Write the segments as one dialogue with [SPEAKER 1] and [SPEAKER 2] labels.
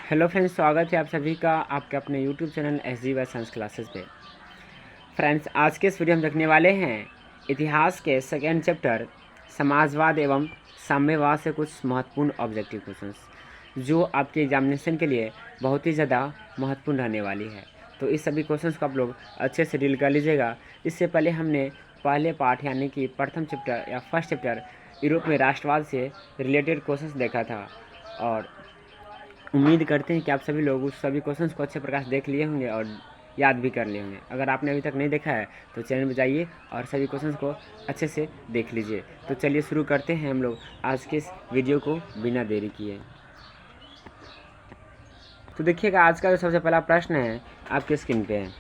[SPEAKER 1] Hello friends, स्वागत है आप सभी का आपके अपने YouTube channel SG science classes पे। फ्रेंड्स, आज के इस वीडियो में देखने वाले हैं इतिहास के सेकेंड चैप्टर समाजवाद एवं साम्यवाद से कुछ महत्वपूर्ण ऑब्जेक्टिव क्वेश्चंस जो आपके एग्जामिनेशन के लिए बहुत ही ज़्यादा महत्वपूर्ण रहने वाली है। तो इस सभी क्वेश्चंस को आप लोग अच्छे से डील कर लीजिएगा। इससे पहले हमने पहले पार्ट यानी कि प्रथम चैप्टर या फर्स्ट चैप्टर यूरोप में राष्ट्रवाद से रिलेटेड क्वेश्चंस देखा था और उम्मीद करते हैं कि आप सभी लोग उस सभी क्वेश्चंस को अच्छे प्रकार से देख लिए होंगे और याद भी कर लिए होंगे। अगर आपने अभी तक नहीं देखा है तो चैनल पर जाइए और सभी क्वेश्चंस को अच्छे से देख लीजिए। तो चलिए शुरू करते हैं हम लोग आज के इस वीडियो को बिना देरी किए। तो देखिएगा, आज का जो सबसे पहला प्रश्न है आपके स्क्रीन पे है।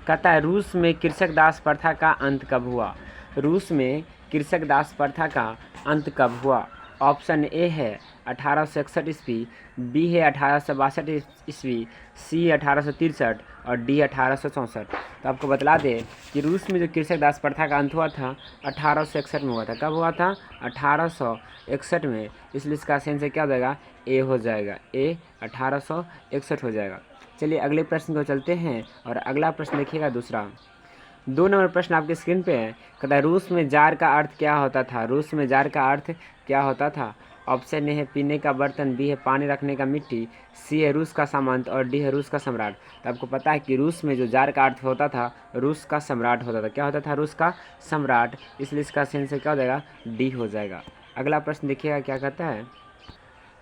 [SPEAKER 1] कहता है, रूस में कृषक दास प्रथा का अंत कब हुआ? रूस में कृषक दास प्रथा का अंत कब हुआ? ऑप्शन ए है 1861 ईस्वी, बी है 1862 ईस्वी, सी 1863 और डी 1864। तो आपको बतला दें कि रूस में जो कृषक दास प्रथा का अंत हुआ था 1861 में हुआ था। कब हुआ था? 1861 में। इसलिए इसका आंसर क्या हो जाएगा? ए हो जाएगा। ए 1861 हो जाएगा। चलिए अगले प्रश्न को चलते हैं और अगला प्रश्न देखिएगा दूसरा। 2 नंबर प्रश्न आपके स्क्रीन पे है। कहता है, रूस में जार का अर्थ क्या होता था? रूस में जार का अर्थ क्या होता था? ऑप्शन ए है पीने का बर्तन, बी है पानी रखने का मिट्टी, सी है रूस का सामंत और डी है रूस का सम्राट। तो आपको पता है कि रूस में जो जार का अर्थ होता था रूस का सम्राट होता था। क्या होता था? रूस का सम्राट। इसलिए इसका आंसर क्या हो जाएगा? डी हो जाएगा। अगला प्रश्न देखिएगा क्या कहता है।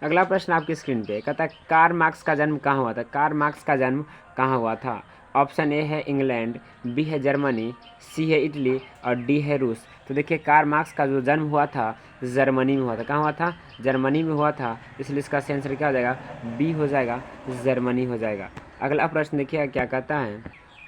[SPEAKER 1] अगला प्रश्न आपकी स्क्रीन पे कहता है, कार्ल मार्क्स का जन्म कहाँ हुआ था? कार्ल मार्क्स का जन्म कहाँ हुआ था? ऑप्शन ए है इंग्लैंड, बी है जर्मनी, सी है इटली और डी है रूस। तो देखिए, कार्ल मार्क्स का जो जन्म हुआ था जर्मनी में हुआ था। कहाँ हुआ था? जर्मनी में हुआ था। इसलिए इसका आंसर क्या हो जाएगा? बी हो जाएगा, जर्मनी हो जाएगा। अगला प्रश्न देखिए क्या कहता है।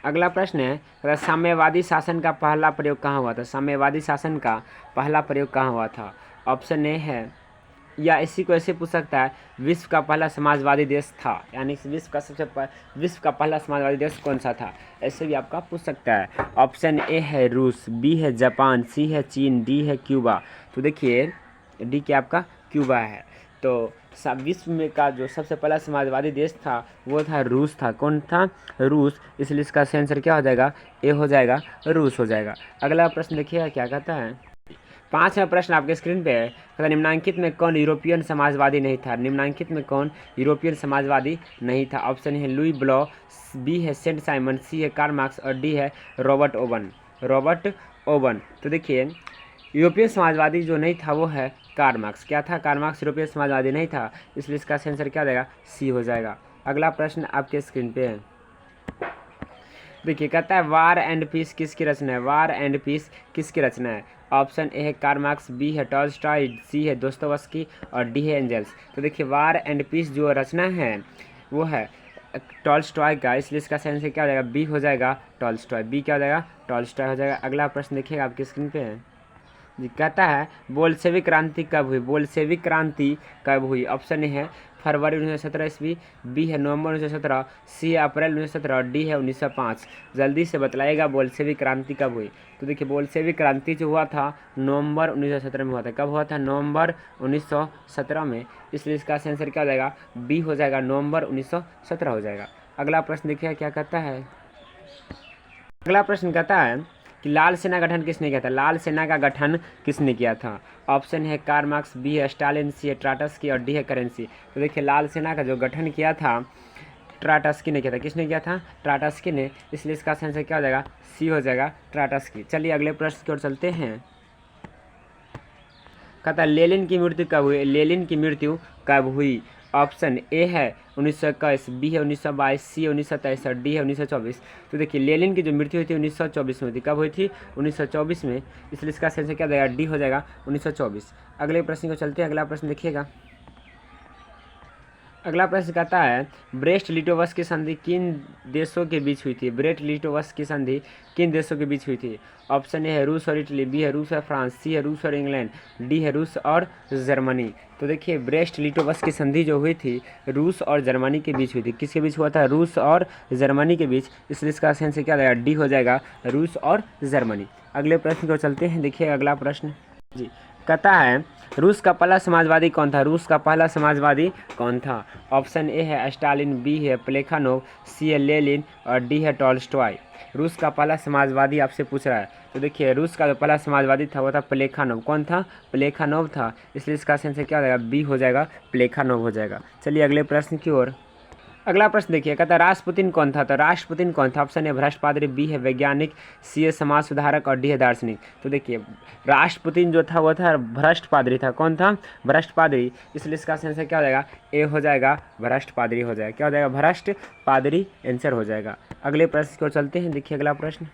[SPEAKER 1] अगला प्रश्न है, साम्यवादी शासन का पहला प्रयोग कहाँ हुआ था? साम्यवादी शासन का पहला प्रयोग कहाँ हुआ था? ऑप्शन ए है, या इसी को ऐसे पूछ सकता है, विश्व का पहला समाजवादी देश था, यानी विश्व का पहला समाजवादी देश कौन सा था? ऐसे भी आपका पूछ सकता है। ऑप्शन ए है रूस, बी है जापान, सी है चीन, डी है क्यूबा। तो देखिए डी क्या आपका क्यूबा है। तो विश्व में का जो सबसे पहला समाजवादी देश था वो था रूस था। कौन था? रूस। इसलिए इसका आंसर क्या हो जाएगा? ए हो जाएगा, रूस हो जाएगा। अगला प्रश्न देखिएगा क्या कहता है। 5वां प्रश्न आपके स्क्रीन पे है। निम्नांकित में कौन यूरोपियन समाजवादी नहीं था? निम्नांकित में कौन यूरोपियन समाजवादी नहीं था? ऑप्शन है लुई ब्लॉ, बी है सेंट साइमन, सी है कार्ल मार्क्स और डी है रॉबर्ट ओवन। Robert oven. तो देखिए, यूरोपियन समाजवादी जो नहीं था वो है कार्ल मार्क्स। क्या था? कार्ल मार्क्स यूरोपियन समाजवादी नहीं था। इसलिए इसका आंसर क्या हो जाएगा? सी हो जाएगा। अगला प्रश्न आपके स्क्रीन पे है। देखिए, कहता है, वार एंड पीस किसकी रचना है? वार एंड पीस किसकी रचना है? ऑप्शन ए है कार्ल मार्क्स, बी है टॉल्स्टॉय, सी है दोस्तोवस्की और डी है एंजल्स। तो देखिए, वार एंड पीस जो रचना है वो है टॉल्स्टॉय का। इसलिए इसका आंसर क्या हो जाएगा? बी हो जाएगा, टॉल्स्टॉय। बी क्या हो जाएगा? टॉल्स्टॉय हो जाएगा। अगला प्रश्न देखिएगा आपकी स्क्रीन पे है। कहता है, बोल्शेविक क्रांति कब हुई? बोल्शेविक क्रांति कब हुई? ऑप्शन ए है फरवरी 1917 ईस्वी, बी है नवंबर 1917, सी है अप्रैल 1917 और डी है 1905। जल्दी से बतलाइएगा बोल्शेविक क्रांति कब हुई। तो देखिए, बोल्शेविक क्रांति जो हुआ था नवंबर 1917 में हुआ था। कब हुआ था? नवंबर 1917 में। इसलिए इसका आंसर क्या हो जाएगा? बी हो जाएगा, नवंबर 1917 हो जाएगा। अगला प्रश्न देखिए क्या कहता है। अगला प्रश्न कहता है कि लाल सेना गठन किसने किया था? लाल सेना का गठन किसने किया था? ऑप्शन है कार्ल मार्क्स, बी है स्टालिन, सी है ट्राटस्की और डी है करेंसी। तो देखिए, लाल सेना का जो गठन किया था ट्राटस्की ने किया था। किसने किया था? ट्राटस्की ने। इसलिए इसका आंसर क्या हो जाएगा? सी हो जाएगा, ट्राटस्की। चलिए अगले प्रश्न की ओर चलते हैं। कहता है, लेनिन की मृत्यु कब हुई? लेनिन की मृत्यु कब हुई? ऑप्शन ए है 1921, बी है 1922, सी है 1923 और डी है 1924। तो देखिए, लेनिन की जो मृत्यु हुई थी 1924 में हुई थी। कब हुई थी? 1924 में। इसलिए इसका आंसर क्या हो जाएगा? डी हो जाएगा, 1924। अगले प्रश्न को चलते हैं। अगला प्रश्न देखिएगा। अगला प्रश्न कहता है, ब्रेस्ट लिटोवस की संधि किन देशों के बीच हुई थी? ब्रेस्ट लिटोवस की संधि किन देशों के बीच हुई थी? ऑप्शन ए है रूस और इटली, बी है रूस और फ्रांस, सी है रूस और इंग्लैंड, डी है रूस और जर्मनी। तो देखिए, ब्रेस्ट लिटोवस की संधि जो हुई थी रूस और जर्मनी के बीच हुई थी। किसके बीच हुआ था? रूस और जर्मनी के बीच। इसलिए इसका आंसर क्या रहेगा? डी हो जाएगा, रूस और जर्मनी। अगले प्रश्न को चलते हैं। देखिए अगला प्रश्न जी कहता है, रूस का पहला समाजवादी कौन था? रूस का पहला समाजवादी कौन था? ऑप्शन ए है स्टालिन, बी है प्लेखानोव, सी है लेनिन और डी है टॉल्स्टॉय। रूस का पहला समाजवादी आपसे पूछ रहा है, तो देखिए रूस का जो पहला समाजवादी था वो था प्लेखानोव। कौन था? प्लेखानोव था, इसलिए इसका आंसर क्या हो जाएगा? बी हो जाएगा, प्लेखानोव हो जाएगा। चलिए अगले प्रश्न की ओर। अगला प्रश्न देखिए, कहता है राष्ट्रपुतिन कौन था? तो राष्ट्रपुतिन कौन था? ऑप्शन ए भ्रष्ट पादरी, बी है वैज्ञानिक, सी है समाज सुधारक और डी है दार्शनिक। तो देखिए राष्ट्रपुतिन जो था वो था भ्रष्ट पादरी था। कौन था? भ्रष्ट पादरी, इसलिए इसका आंसर क्या हो जाएगा? ए हो जाएगा, भ्रष्ट पादरी हो जाएगा। क्या हो जाएगा? भ्रष्ट पादरी आंसर हो जाएगा। अगले प्रश्न की ओर चलते हैं। देखिए अगला प्रश्न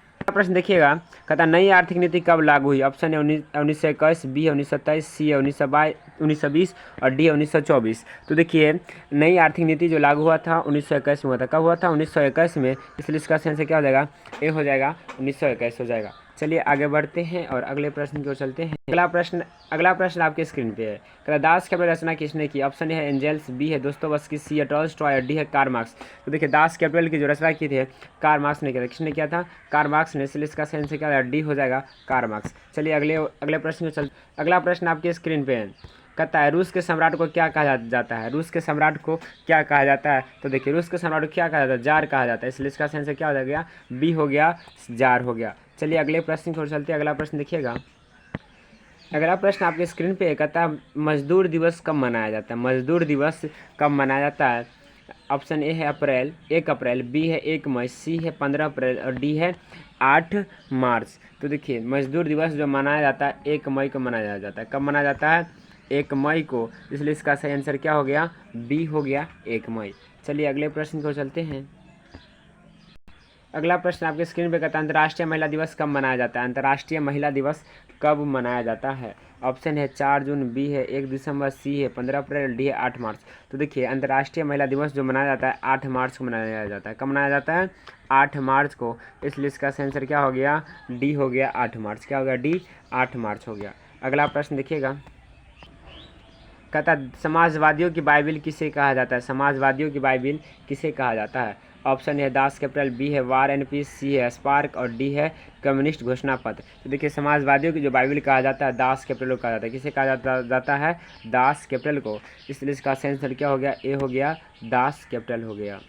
[SPEAKER 1] देखिएगा, कहता नई आर्थिक नीति कब लागू हुई? ऑप्शन है 1921, बी है 1923, सी है 1920 और डी है 1924। तो देखिए नई आर्थिक नीति जो लागू हुआ था 1921 में हुआ था। कब हुआ था? 1921 में, इसलिए इसका आंसर क्या हो जाएगा? ए हो जाएगा, 1921 हो जाएगा। चलिए आगे बढ़ते हैं और अगले प्रश्न की ओर चलते हैं। अगला प्रश्न आपके स्क्रीन पे है, कहता दास कैपिटल रचना किसने की? ऑप्शन है एंजेल्स, बी है दोस्तोयेव्स्की, सी है टॉल्स्टॉय और डी है कार्ल मार्क्स। तो देखिए दास कैपिटल की जो रचना की थी कार्ल मार्क्स ने किया था। किसने किया था? कार्ल मार्क्स ने, इसलिए इसका आंसर क्या हो जाएगा? डी हो जाएगा, कार्ल मार्क्स। चलिए अगले प्रश्न को चलते। अगला प्रश्न आपके स्क्रीन पे है, कहता है रूस के सम्राट को क्या कहा जाता है? रूस के सम्राट को क्या कहा जाता है? तो देखिए रूस के सम्राट को क्या कहा जाता है? जार कहा जाता है, इसलिए इसका आंसर क्या हो गया? बी हो गया, जार हो गया। चलिए अगले प्रश्न की ओर चलते हैं। अगला प्रश्न देखिएगा, अगला प्रश्न आपके स्क्रीन पे कहता है मजदूर दिवस कब मनाया जाता है? मजदूर दिवस कब मनाया जाता है? ऑप्शन ए है 1 अप्रैल, बी है 1 मई, सी है 15 अप्रैल और डी है 8 मार्च। तो देखिए मजदूर दिवस जो मनाया जाता है 1 मई को मनाया जाता है। कब मनाया जाता है? 1 मई को, इसलिए इसका सही आंसर क्या हो गया? बी हो गया, 1 मई। चलिए अगले प्रश्न को चलते हैं। अगला प्रश्न आपके स्क्रीन पे कहता है अंतर्राष्ट्रीय महिला दिवस कब मनाया जाता है? अंतर्राष्ट्रीय महिला दिवस कब मनाया जाता है? ऑप्शन है 4 जून, बी है 1 दिसंबर, सी है 15 अप्रैल, डी है 8 मार्च। तो देखिए अंतर्राष्ट्रीय महिला दिवस जो मनाया जाता है 8 मार्च को मनाया जाता है। कब मनाया जाता है? 8 मार्च को, इसलिए इसका आंसर क्या हो गया? डी हो गया, 8 मार्च। क्या हो गया? डी, 8 मार्च हो गया। अगला प्रश्न देखिएगा, कहता समाजवादियों की बाइबिल किसे कहा जाता है? समाजवादियों की बाइबिल किसे कहा जाता है? ऑप्शन है दास कैपिटल, बी है वार एंड पीस, सी है स्पार्क और डी है कम्युनिस्ट घोषणा पत्र। तो देखिए समाजवादियों की जो बाइबिल कहा जाता है दास कैपिटल को कहा जाता है। किसे कहा जाता है? दास कैपिटल को, इसलिए इसका आंसर क्या हो गया? ए हो गया, दास कैपिटल हो गया।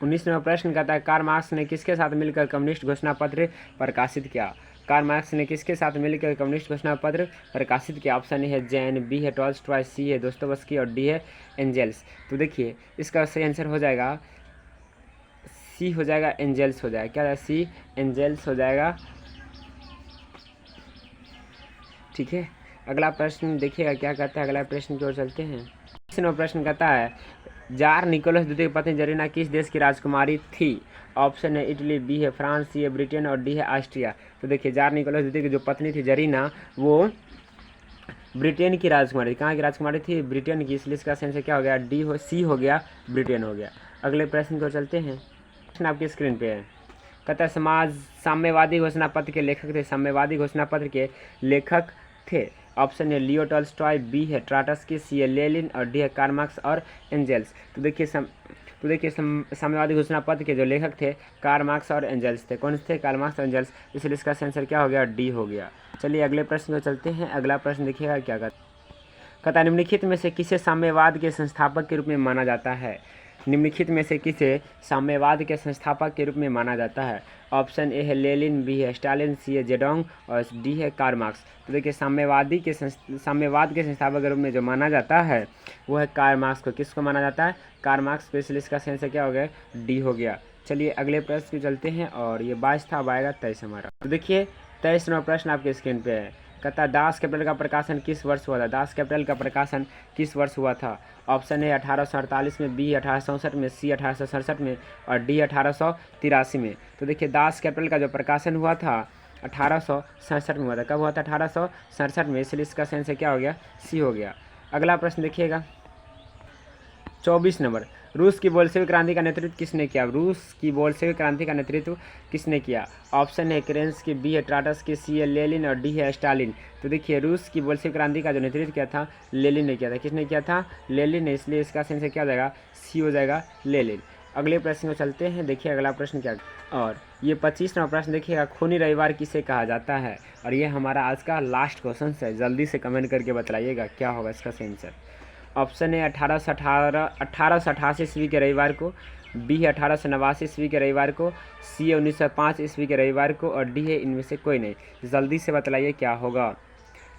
[SPEAKER 1] 19वां प्रश्न कहता है कार्ल मार्क्स ने किसके साथ मिलकर कम्युनिस्ट घोषणा पत्र प्रकाशित किया? कार्ल मार्क्स ने किसके साथ मिलकर कम्युनिस्ट घोषणा पत्र प्रकाशित किया? ऑप्शन है जैन, बी है टॉल्स्टॉय, सी है दोस्तोयेव्स्की और डी है एंजेल्स। तो देखिए इसका सही आंसर हो जाएगा सी हो जाएगा, एंजेल्स हो जाएगा। क्या? सी, एंजेल्स हो जाएगा। ठीक है, अगला प्रश्न देखिएगा क्या कहता है। अगला प्रश्न की ओर चलते हैं। 20वां प्रश्न कहता है जार निकोलस द्वितीय की पत्नी जरीना किस देश की राजकुमारी थी? ऑप्शन है इटली, बी है फ्रांस, सी है ब्रिटेन और डी है ऑस्ट्रिया। तो देखिए जार निकोलस द्वितीय की जो पत्नी थी जरीना, वो ब्रिटेन की राजकुमारी। कहाँ की राजकुमारी थी? ब्रिटेन की, इसलिए इसका आंसर क्या हो गया? डी हो, सी हो गया, ब्रिटेन हो गया। अगले प्रश्न को चलते हैं। प्रश्न आपकी स्क्रीन पे है, कहता है साम्यवादी घोषणा पत्र के लेखक थे। साम्यवादी घोषणा पत्र के लेखक थे। ऑप्शन है लियो टॉल्स्टॉय, बी है ट्राटस्की, सी है लेनिन और डी है कार्ल मार्क्स और एंजेल्स। तो देखिए साम्यवादी घोषणा पत्र के जो लेखक थे कार्ल मार्क्स और एंजेल्स थे। कौन थे? कार्ल मार्क्स और एंजेल्स, इसलिए इसका आंसर क्या हो गया? डी हो गया। चलिए अगले प्रश्न को चलते हैं। अगला प्रश्न देखिएगा क्या कहता है निम्नलिखित में से किसे साम्यवाद के संस्थापक के रूप में माना जाता है? निम्नलिखित में से किसे साम्यवाद के संस्थापक के रूप में माना जाता है? ऑप्शन ए है लेनिन, बी है स्टालिन, सी है जेडोंग और डी है कार्ल मार्क्स। तो देखिए साम्यवाद के संस्थापक के रूप में जो माना जाता है वो है कार्ल मार्क्स को। किसको माना जाता है? कार्ल मार्क्स को, इसलिए इसका आंसर क्या हो गया? डी हो गया। चलिए अगले प्रश्न को चलते हैं और ये 22 था, अब आएगा 23 हमारा। तो देखिए 23वां प्रश्न आपके स्क्रीन पे है, कहता है दास कैपिटल का प्रकाशन किस वर्ष हुआ था? दास कैपिटल का प्रकाशन किस वर्ष हुआ था? ऑप्शन है 1848 में, बी 1864 में, सी 1867 में और डी 1883 में। तो देखिए दास कैपिटल का जो प्रकाशन हुआ था 1867 में हुआ था। कब हुआ था? 1867 में, इसलिए इसका आंसर क्या हो गया? सी हो गया। अगला प्रश्न देखिएगा 24 नंबर, रूस की बोल्शेविक क्रांति का नेतृत्व किसने किया? रूस की बोल्शेविक क्रांति का नेतृत्व किसने किया? ऑप्शन है केरेंस्की, बी है ट्राटस्की, सी है लेनिन और डी है स्टालिन। तो देखिए रूस की बोल्शेविक क्रांति का जो नेतृत्व किया था लेनिन ने किया था। किसने किया था? लेनिन ने, इसलिए इसका आंसर क्या हो जाएगा? सी हो जाएगा, लेनिन। अगले प्रश्न को चलते हैं। देखिए अगला प्रश्न क्या, और ये 25वां प्रश्न देखिएगा, खूनी रविवार किसे कहा जाता है। और ये हमारा आज का लास्ट क्वेश्चन है, जल्दी से कमेंट करके बताइएगा क्या होगा इसका सही आंसर। ऑप्शन है 1888 ईस्वी के रविवार को, बी है 1889 ईस्वी के रविवार को, सी है 1905 ईस्वी के रविवार को, और डी है इनमें से कोई नहीं। जल्दी से बताइए क्या होगा।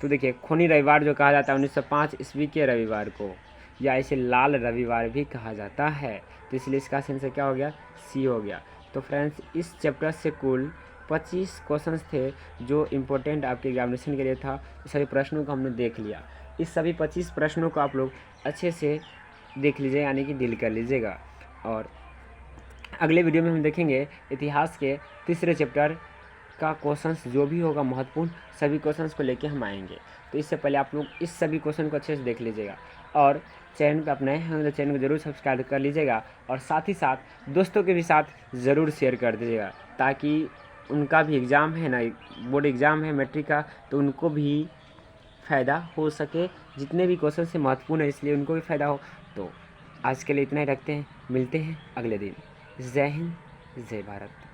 [SPEAKER 1] तो देखिए खूनी रविवार जो कहा जाता है 1905 ईस्वी के रविवार को, या इसे लाल रविवार भी कहा जाता है। तो इसलिए इसका आंसर क्या हो गया, सी हो गया। तो फ्रेंड्स इस चैप्टर से कुल 25 क्वेश्चंस थे जो इम्पोर्टेंट आपके एग्जामिनेशन के लिए था। सभी प्रश्नों को हमने देख लिया। इस सभी 25 प्रश्नों को आप लोग अच्छे से देख लीजिए, यानी कि डील कर लीजिएगा। और अगले वीडियो में हम देखेंगे इतिहास के तीसरे चैप्टर का क्वेश्चंस जो भी होगा महत्वपूर्ण, सभी क्वेश्चंस को लेके हम आएंगे। तो इससे पहले आप लोग इस सभी क्वेश्चन को अच्छे से देख लीजिएगा, और चैनल पर आप नए हैं तो चैनल को जरूर सब्सक्राइब कर लीजिएगा, और साथ ही साथ दोस्तों के भी साथ ज़रूर शेयर कर दीजिएगा, ताकि उनका भी एग्ज़ाम है ना, बोर्ड एग्ज़ाम है मैट्रिक का, तो उनको भी फ़ायदा हो सके। जितने भी क्वेश्चन से महत्वपूर्ण है इसलिए उनको भी फ़ायदा हो। तो आज के लिए इतना ही रखते हैं, मिलते हैं अगले दिन। जय हिंद, जय भारत।